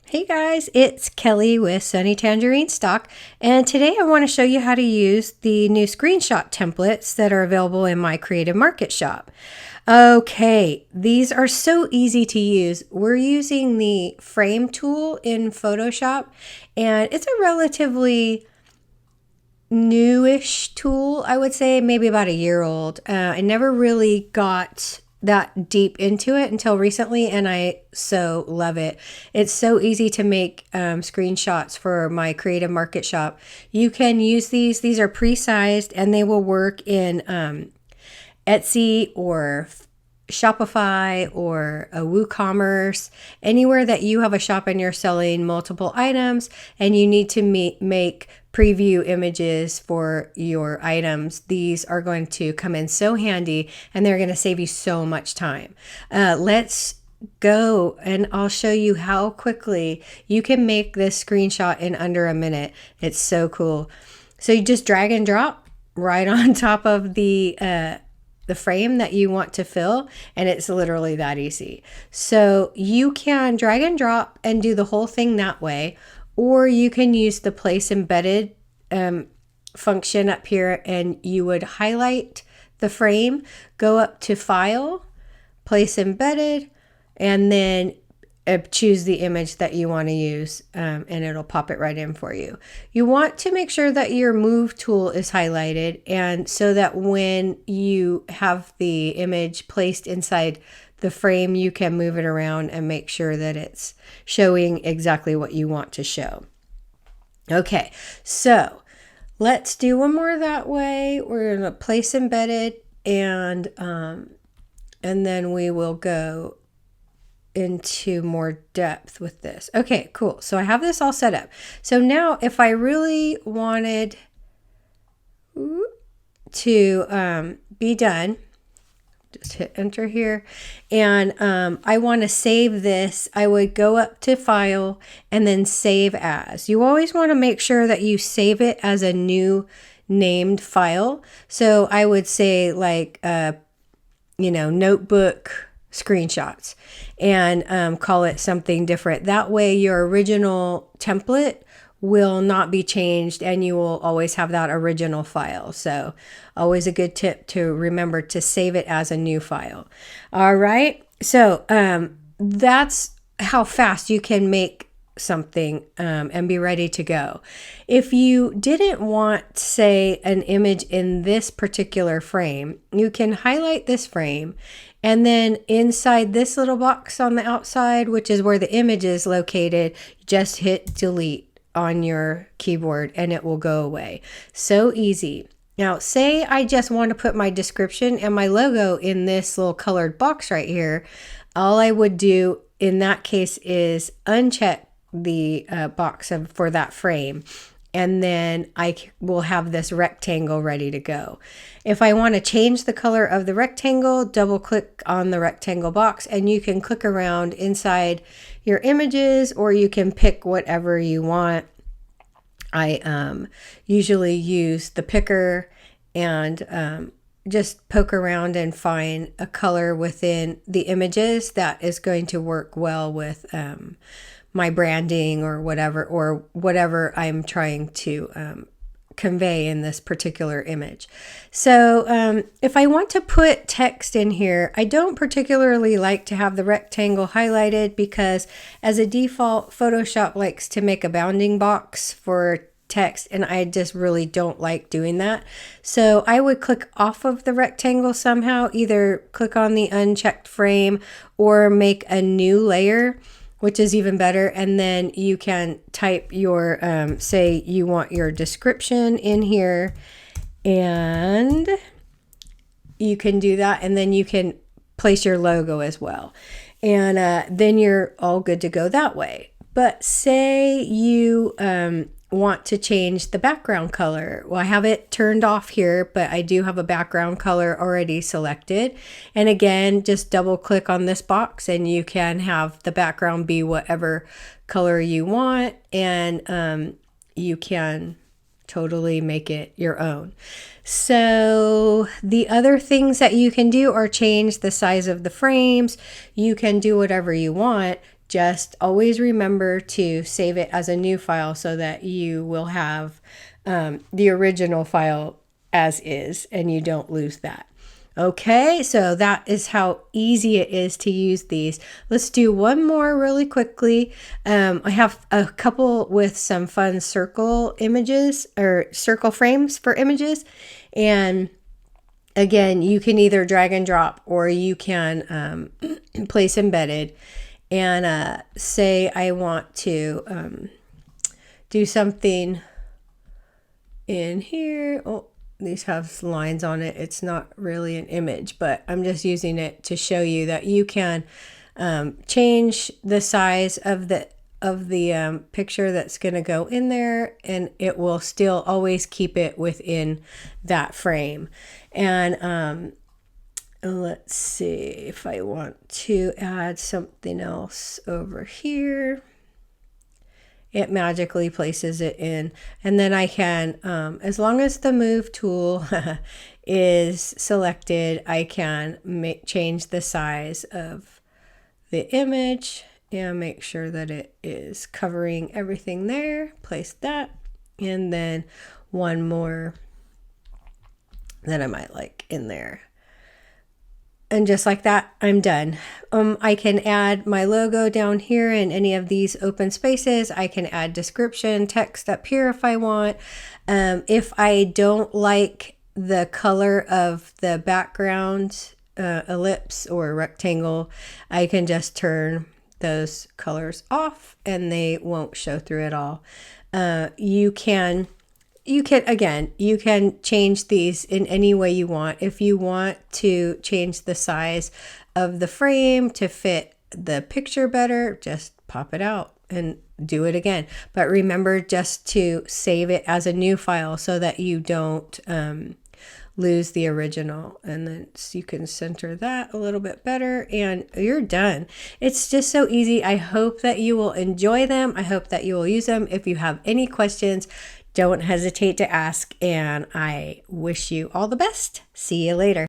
Hey guys, it's Kelly with SunnyTangerine Stock, and today I want to show you how to use the new screenshot templates that are available in my Creative Market shop. Okay, these are so easy to use. We're using the frame tool in Photoshop, and it's a relatively newish tool, I would say, maybe about a year old. I never really got that deep into it until recently, and I so love it. It's so easy to make screenshots for my Creative Market shop. You can use these are pre-sized, and they will work in Etsy or Shopify or a WooCommerce, anywhere that you have a shop and you're selling multiple items and you need to make preview images for your items. These are going to come in so handy, and they're going to save you so much time. Let's go and I'll show you how quickly you can make this screenshot in under a minute. It's so cool. So you just drag and drop right on top of the frame that you want to fill, and it's literally that easy. So you can drag and drop and do the whole thing that way, or you can use the place embedded function up here, and you would highlight the frame, go up to File, Place Embedded, and then choose the image that you want to use, and it'll pop it right in for you. You want to make sure that your move tool is highlighted, and so that when you have the image placed inside the frame, you can move it around and make sure that it's showing exactly what you want to show. Okay, so let's do one more that way. We're going to place embedded, and then we will go into more depth with this. Okay, cool. So I have this all set up. So now if I really wanted to be done, just hit enter here, and I want to save this, I would go up to File and then Save As. You always want to make sure that you save it as a new named file. So I would say like notebook screenshots, and call it something different. That way your original template will not be changed, and you will always have that original file. So always a good tip to remember to save it as a new file. All right, so that's how fast you can make something and be ready to go. If you didn't want, say, an image in this particular frame, you can highlight this frame, and then inside this little box on the outside, which is where the image is located, just hit delete on your keyboard and it will go away. So easy. Now, say I just want to put my description and my logo in this little colored box right here. All I would do in that case is uncheck the box for that frame, and then I will have this rectangle ready to go. If I want to change the color of the rectangle, double click on the rectangle box, and you can click around inside your images, or you can pick whatever you want. I usually use the picker and just poke around and find a color within the images that is going to work well with my branding or whatever I'm trying to convey in this particular image. So if I want to put text in here, I don't particularly like to have the rectangle highlighted, because as a default, Photoshop likes to make a bounding box for text, and I just really don't like doing that. So I would click off of the rectangle somehow, either click on the unchecked frame or make a new layer, which is even better. And then you can type your, say you want your description in here, and you can do that. And then you can place your logo as well. And then you're all good to go that way. But say you want to change the background color. Well, I have it turned off here, but I do have a background color already selected. And again, just double click on this box and you can have the background be whatever color you want, and you can totally make it your own. So the other things that you can do are change the size of the frames. You can do whatever you want. just always remember to save it as a new file so that you will have the original file as is and you don't lose that. Okay, so that is how easy it is to use these. Let's do one more really quickly. I have a couple with some fun circle images or circle frames for images. And again, you can either drag and drop or you can place embedded. And say I want to do something in here. Oh, these have lines on it. It's not really an image, but I'm just using it to show you that you can change the size of the picture that's going to go in there, and it will still always keep it within that frame. And let's see if I want to add something else over here. It magically places it in. And then I can, as long as the move tool is selected, I can change the size of the image and make sure that it is covering everything there. Place that. And then one more that I might like in there. And just like that, I'm done. I can add my logo down here in any of these open spaces. I can add description, text up here if I want. If I don't like the color of the background ellipse or rectangle, I can just turn those colors off and they won't show through at all. You can change these in any way you want. If you want to change the size of the frame to fit the picture better, just pop it out and do it again. But remember just to save it as a new file so that you don't lose the original. And then you can center that a little bit better and you're done. It's just so easy. I hope that you will enjoy them. I hope that you will use them. If you have any questions, don't hesitate to ask, and I wish you all the best. See you later.